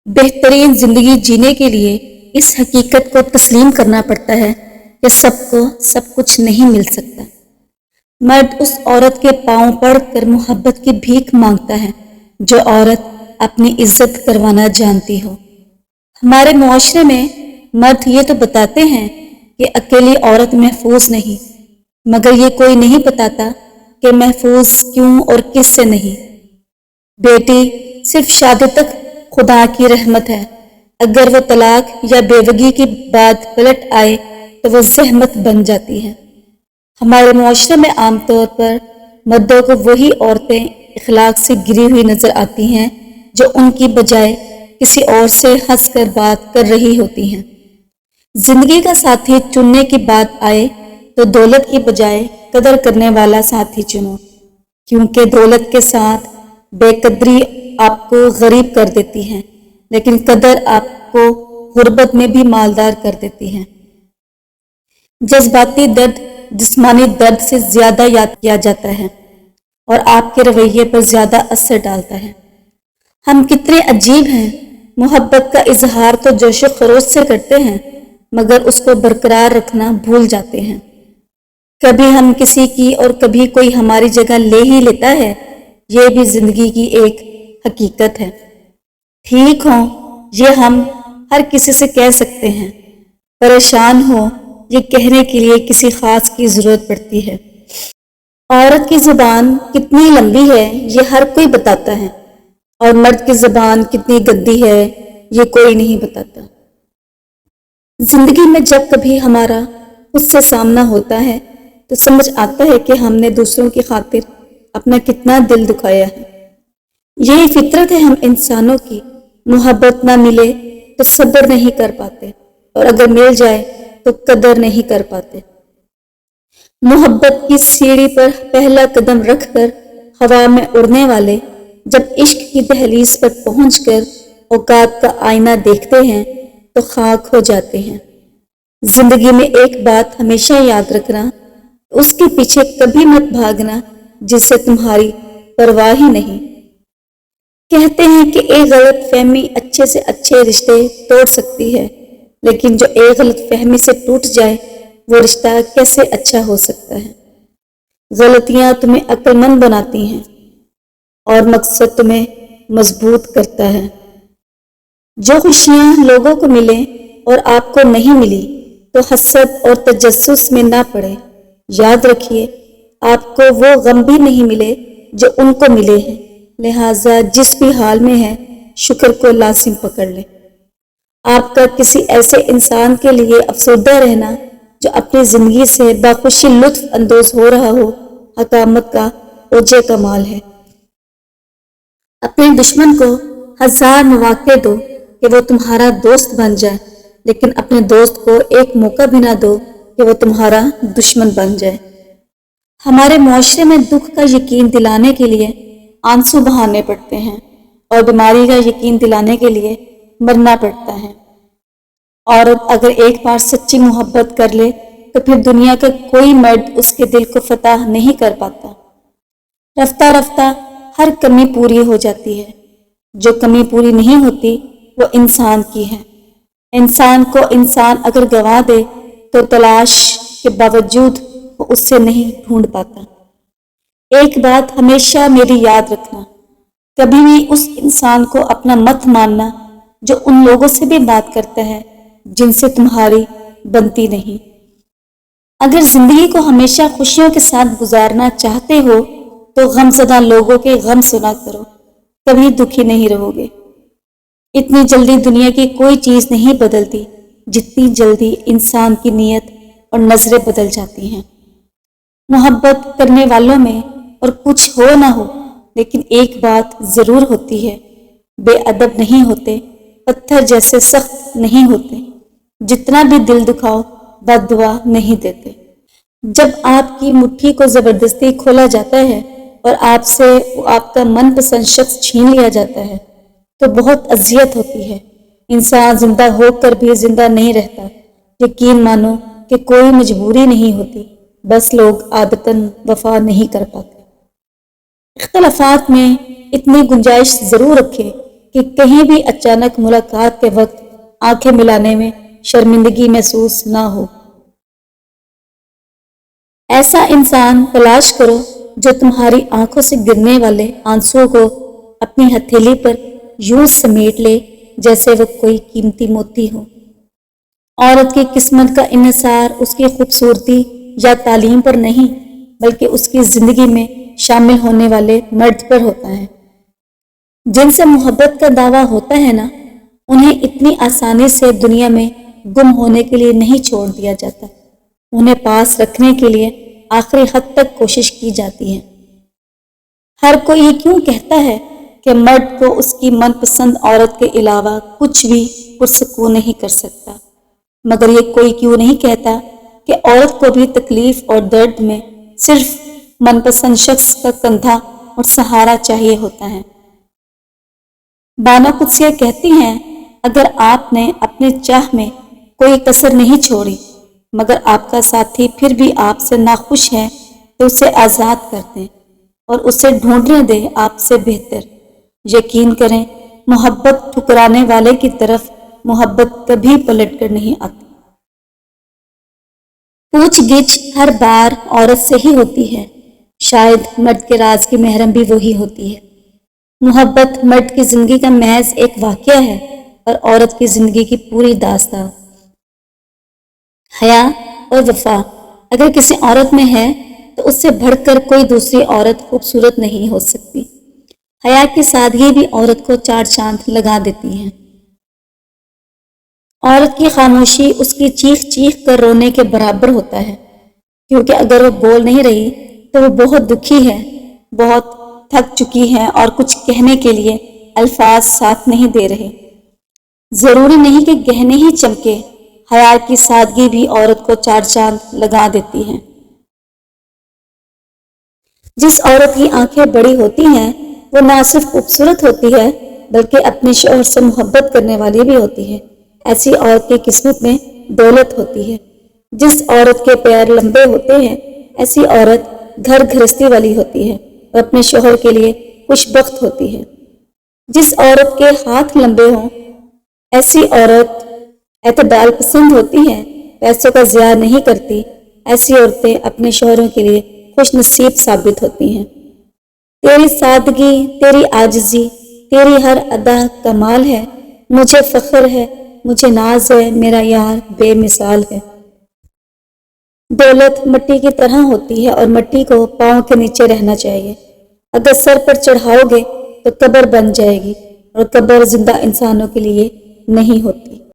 بہترین زندگی جینے کے لیے اس حقیقت کو تسلیم کرنا پڑتا ہے کہ سب کو سب کچھ نہیں مل سکتا۔ مرد اس عورت کے پاؤں پڑ کر محبت کی بھیک مانگتا ہے جو عورت اپنی عزت کروانا جانتی ہو۔ ہمارے معاشرے میں مرد یہ تو بتاتے ہیں کہ اکیلی عورت محفوظ نہیں، مگر یہ کوئی نہیں بتاتا کہ محفوظ کیوں اور کس سے نہیں۔ بیٹی صرف شادی تک خدا کی رحمت ہے، اگر وہ طلاق یا بیوگی کے بعد پلٹ آئے تو وہ زحمت بن جاتی ہے۔ ہمارے معاشرے میں عام طور پر مردوں کو وہی عورتیں اخلاق سے گری ہوئی نظر آتی ہیں جو ان کی بجائے کسی اور سے ہنس کر بات کر رہی ہوتی ہیں۔ زندگی کا ساتھی چننے کی بات آئے تو دولت کی بجائے قدر کرنے والا ساتھی چنو، کیونکہ دولت کے ساتھ بے قدری آپ کو غریب کر دیتی ہے، لیکن قدر آپ کو غربت میں بھی مالدار کر دیتی ہے۔ جذباتی درد جسمانی درد سے زیادہ یاد کیا جاتا ہے اور آپ کے رویے پر زیادہ اثر ڈالتا ہے۔ ہم کتنے عجیب ہیں، محبت کا اظہار تو جوش و خروش سے کرتے ہیں مگر اس کو برقرار رکھنا بھول جاتے ہیں۔ کبھی ہم کسی کی اور کبھی کوئی ہماری جگہ لے ہی لیتا ہے، یہ بھی زندگی کی ایک حقیقت ہے۔ ٹھیک ہو یہ ہم ہر کسی سے کہہ سکتے ہیں، پریشان ہو یہ کہنے کے لیے کسی خاص کی ضرورت پڑتی ہے۔ عورت کی زبان کتنی لمبی ہے یہ ہر کوئی بتاتا ہے، اور مرد کی زبان کتنی گندی ہے یہ کوئی نہیں بتاتا۔ زندگی میں جب کبھی ہمارا اس سے سامنا ہوتا ہے تو سمجھ آتا ہے کہ ہم نے دوسروں کی خاطر اپنا کتنا دل دکھایا ہے۔ یہی فطرت ہے ہم انسانوں کی، محبت نہ ملے تو صبر نہیں کر پاتے، اور اگر مل جائے تو قدر نہیں کر پاتے۔ محبت کی سیڑھی پر پہلا قدم رکھ کر ہوا میں اڑنے والے جب عشق کی دہلیز پر پہنچ کر اوقات کا آئینہ دیکھتے ہیں تو خاک ہو جاتے ہیں۔ زندگی میں ایک بات ہمیشہ یاد رکھنا، اس کے پیچھے کبھی مت بھاگنا جس سے تمہاری پرواہ ہی نہیں۔ کہتے ہیں کہ ایک غلط فہمی اچھے سے اچھے رشتے توڑ سکتی ہے، لیکن جو ایک غلط فہمی سے ٹوٹ جائے وہ رشتہ کیسے اچھا ہو سکتا ہے؟ غلطیاں تمہیں عقل مند بناتی ہیں اور مقصد تمہیں مضبوط کرتا ہے۔ جو خوشیاں لوگوں کو ملیں اور آپ کو نہیں ملی تو حسد اور تجسس میں نہ پڑے۔ یاد رکھیے آپ کو وہ غم بھی نہیں ملے جو ان کو ملے ہیں، لہٰذا جس بھی حال میں ہے شکر کو لازم پکڑ لیں۔ آپ کا کسی ایسے انسان کے لیے افسردہ رہنا جو اپنی زندگی سے باخوشی لطف اندوز ہو رہا ہو، حکامت کا اوجہ کمال ہے۔ اپنے دشمن کو 1000 مواقع دو کہ وہ تمہارا دوست بن جائے، لیکن اپنے دوست کو ایک موقع بھی نہ دو کہ وہ تمہارا دشمن بن جائے۔ ہمارے معاشرے میں دکھ کا یقین دلانے کے لیے آنسو بہانے پڑتے ہیں اور بیماری کا یقین دلانے کے لیے مرنا پڑتا ہے۔ عورت اگر ایک بار سچی محبت کر لے تو پھر دنیا کا کوئی مرد اس کے دل کو فتح نہیں کر پاتا۔ رفتہ رفتہ ہر کمی پوری ہو جاتی ہے، جو کمی پوری نہیں ہوتی وہ انسان کی ہے۔ انسان کو انسان اگر گنوا دے تو تلاش کے باوجود وہ اس سے نہیں ڈھونڈ پاتا۔ ایک بات ہمیشہ میری یاد رکھنا، کبھی بھی اس انسان کو اپنا مت ماننا جو ان لوگوں سے بھی بات کرتا ہے جن سے تمہاری بنتی نہیں۔ اگر زندگی کو ہمیشہ خوشیوں کے ساتھ گزارنا چاہتے ہو تو غم زدہ لوگوں کے غم سنا کرو، کبھی دکھی نہیں رہو گے۔ اتنی جلدی دنیا کی کوئی چیز نہیں بدلتی جتنی جلدی انسان کی نیت اور نظریں بدل جاتی ہیں۔ محبت کرنے والوں میں اور کچھ ہو نہ ہو لیکن ایک بات ضرور ہوتی ہے، بے ادب نہیں ہوتے، پتھر جیسے سخت نہیں ہوتے، جتنا بھی دل دکھاؤ بد دعا نہیں دیتے۔ جب آپ کی مٹھی کو زبردستی کھولا جاتا ہے اور آپ سے آپ کا من پسند شخص چھین لیا جاتا ہے تو بہت اذیت ہوتی ہے۔ انسان زندہ ہو کر بھی زندہ نہیں رہتا۔ یقین مانو کہ کوئی مجبوری نہیں ہوتی، بس لوگ عادتاً وفا نہیں کر پاتے۔ اختلافات میں اتنی گنجائش ضرور رکھے کہ کہیں بھی اچانک ملاقات کے وقت آنکھیں ملانے میں شرمندگی محسوس نہ ہو۔ ایسا انسان تلاش کرو جو تمہاری آنکھوں سے گرنے والے آنسوؤں کو اپنی ہتھیلی پر یوں سمیٹ لے جیسے وہ کوئی قیمتی موتی ہو۔ عورت کی قسمت کا انحصار اس کی خوبصورتی یا تعلیم پر نہیں بلکہ اس کی زندگی میں شامل ہونے والے مرد پر ہوتا ہے۔ جن سے محبت کا دعویٰ ہوتا ہے نا، انہیں اتنی آسانی سے دنیا میں گم ہونے کے لیے نہیں چھوڑ دیا جاتا، انہیں پاس رکھنے کے لیے آخری حد تک کوشش کی جاتی ہے۔ ہر کوئی یہ کیوں کہتا ہے کہ مرد کو اس کی من پسند عورت کے علاوہ کچھ بھی پرسکون نہیں کر سکتا، مگر یہ کوئی کیوں نہیں کہتا کہ عورت کو بھی تکلیف اور درد میں صرف من پسند شخص کا کندھا اور سہارا چاہیے ہوتا ہے۔ بانو قدسیہ کہتی ہیں، اگر آپ نے اپنے چاہ میں کوئی کسر نہیں چھوڑی مگر آپ کا ساتھی پھر بھی آپ سے ناخوش ہے تو اسے آزاد کر دیں اور اسے ڈھونڈنے دیں آپ سے بہتر۔ یقین کریں، محبت ٹھکرانے والے کی طرف محبت کبھی پلٹ کر نہیں آتی۔ پوچھ گچھ ہر بار عورت سے ہی ہوتی ہے، شاید مرد کے راز کی محرم بھی وہی ہوتی ہے۔ محبت مرد کی زندگی کا محض ایک واقعہ ہے اور عورت کی زندگی کی پوری داستان۔ حیا اور وفا اگر کسی عورت میں ہے تو اس سے بڑھ کر کوئی دوسری عورت خوبصورت نہیں ہو سکتی۔ حیا کی سادگی بھی عورت کو چار چاند لگا دیتی ہے۔ عورت کی خاموشی اس کی چیخ چیخ کر رونے کے برابر ہوتا ہے، کیونکہ اگر وہ بول نہیں رہی تو وہ بہت دکھی ہے، بہت تھک چکی ہے اور کچھ کہنے کے لیے الفاظ ساتھ نہیں دے رہے۔ ضروری نہیں کہ گہنے ہی چمکے، حیا کی سادگی بھی عورت کو چار چاند لگا دیتی ہے۔ جس عورت کی آنکھیں بڑی ہوتی ہیں وہ نہ صرف خوبصورت ہوتی ہے بلکہ اپنے شوہر سے محبت کرنے والی بھی ہوتی ہے۔ ایسی عورت کی قسمت میں دولت ہوتی ہے۔ جس عورت کے پیر لمبے ہوتے ہیں ایسی عورت گھر گھرستی والی ہوتی ہے اور اپنے شوہر کے لیے خوش بخت ہوتی ہے۔ جس عورت کے ہاتھ لمبے ہوں ایسی عورت اعتدال پسند ہوتی ہے، پیسوں کا ضیاع نہیں کرتی۔ ایسی عورتیں اپنے شوہروں کے لیے خوش نصیب ثابت ہوتی ہیں۔ تیری سادگی، تیری عاجزی، تیری ہر ادا کمال ہے، مجھے فخر ہے، مجھے ناز ہے، میرا یار بے مثال ہے۔ دولت مٹی کی طرح ہوتی ہے اور مٹی کو پاؤں کے نیچے رہنا چاہیے۔ اگر سر پر چڑھاؤ گے تو قبر بن جائے گی اور قبر زندہ انسانوں کے لیے نہیں ہوتی۔